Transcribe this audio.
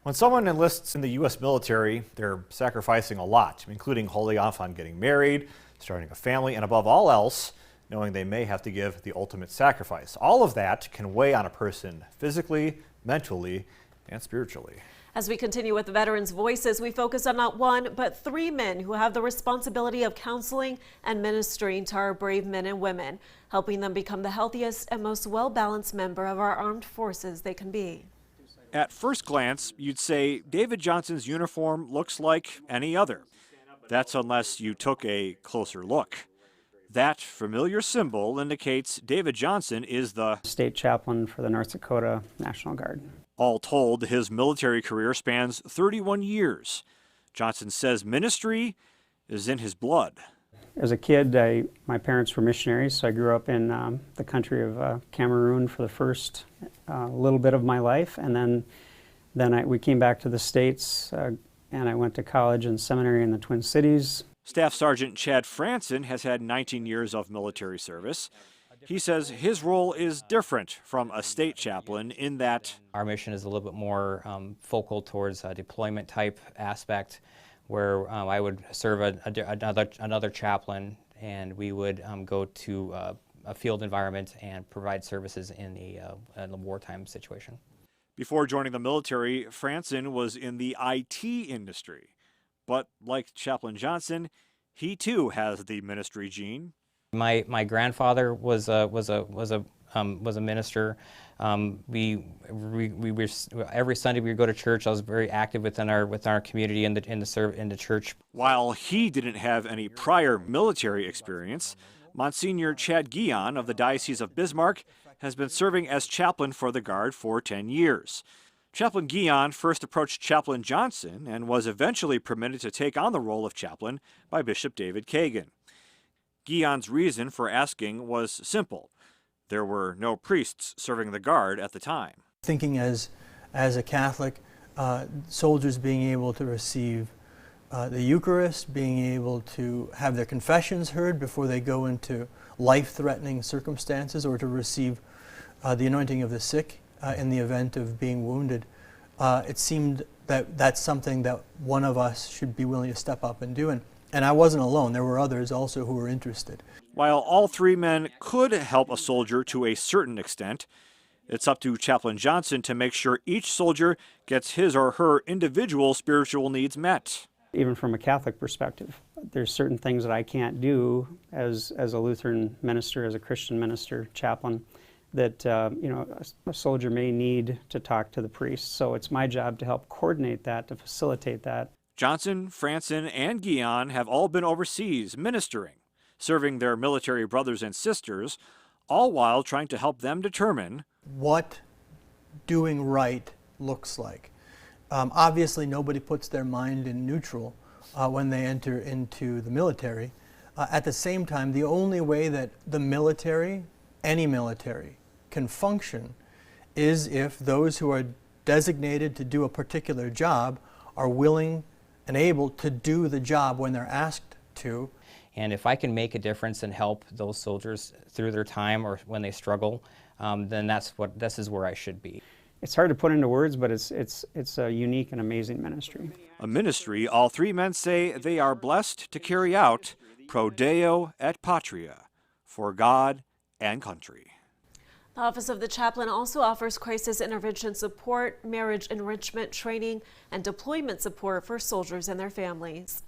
When someone enlists in the U.S. military, they're sacrificing a lot, including holding off on getting married, starting a family, and above all else, knowing they may have to give the ultimate sacrifice. All of that can weigh on a person physically, mentally, and spiritually. As we continue with Veterans Voices, we focus on not one, but three men who have the responsibility of counseling and ministering to our brave men and women, helping them become the healthiest and most well-balanced member of our armed forces they can be. At first glance, you'd say David Johnson's uniform looks like any other. That's unless you took a closer look. That familiar symbol indicates David Johnson is the state chaplain for the North Dakota National Guard. All told, his military career spans 31 years. Johnson says ministry is in his blood. As a kid, my parents were missionaries, so I grew up in the country of Cameroon for the first little bit of my life, and then we came back to the States, and I went to college and seminary in the Twin Cities. Staff Sergeant Chad Franson has had 19 years of military service. He says his role is different from a state chaplain in that our mission is a little bit more focal towards a deployment type aspect, where I would serve another chaplain, and we would go to a field environment and provide services in a wartime situation. Before joining the military, Franson was in the IT industry. But like Chaplain Johnson, he too has the ministry gene. My grandfather was a minister. We every Sunday we would go to church. I was very active within our community in the church. While he didn't have any prior military experience, Monsignor Chad Geon of the Diocese of Bismarck has been serving as chaplain for the Guard for 10 years. Chaplain Geon first approached Chaplain Johnson and was eventually permitted to take on the role of chaplain by Bishop David Kagan. Geon's reason for asking was simple. There were no priests serving the Guard at the time. Thinking as a Catholic, soldiers being able to receive the Eucharist, being able to have their confessions heard before they go into life-threatening circumstances, or to receive the anointing of the sick in the event of being wounded, it seemed that that's something that one of us should be willing to step up and do. And I wasn't alone. There were others also who were interested. While all three men could help a soldier to a certain extent, it's up to Chaplain Johnson to make sure each soldier gets his or her individual spiritual needs met. Even from a Catholic perspective, there's certain things that I can't do as a Lutheran minister, as a Christian minister, chaplain, that a soldier may need to talk to the priest. So it's my job to help coordinate that, to facilitate that. Johnson, Franson, and Geon have all been overseas ministering, serving their military brothers and sisters, all while trying to help them determine what doing right looks like. Obviously, nobody puts their mind in neutral when they enter into the military. At the same time, the only way that the military, any military, can function is if those who are designated to do a particular job are willing and able to do the job when they're asked to. And if I can make a difference and help those soldiers through their time or when they struggle, then this is where I should be. It's hard to put into words, but it's a unique and amazing ministry. A ministry all three men say they are blessed to carry out pro Deo et Patria, for God and country. The Office of the Chaplain also offers crisis intervention support, marriage enrichment training, and deployment support for soldiers and their families.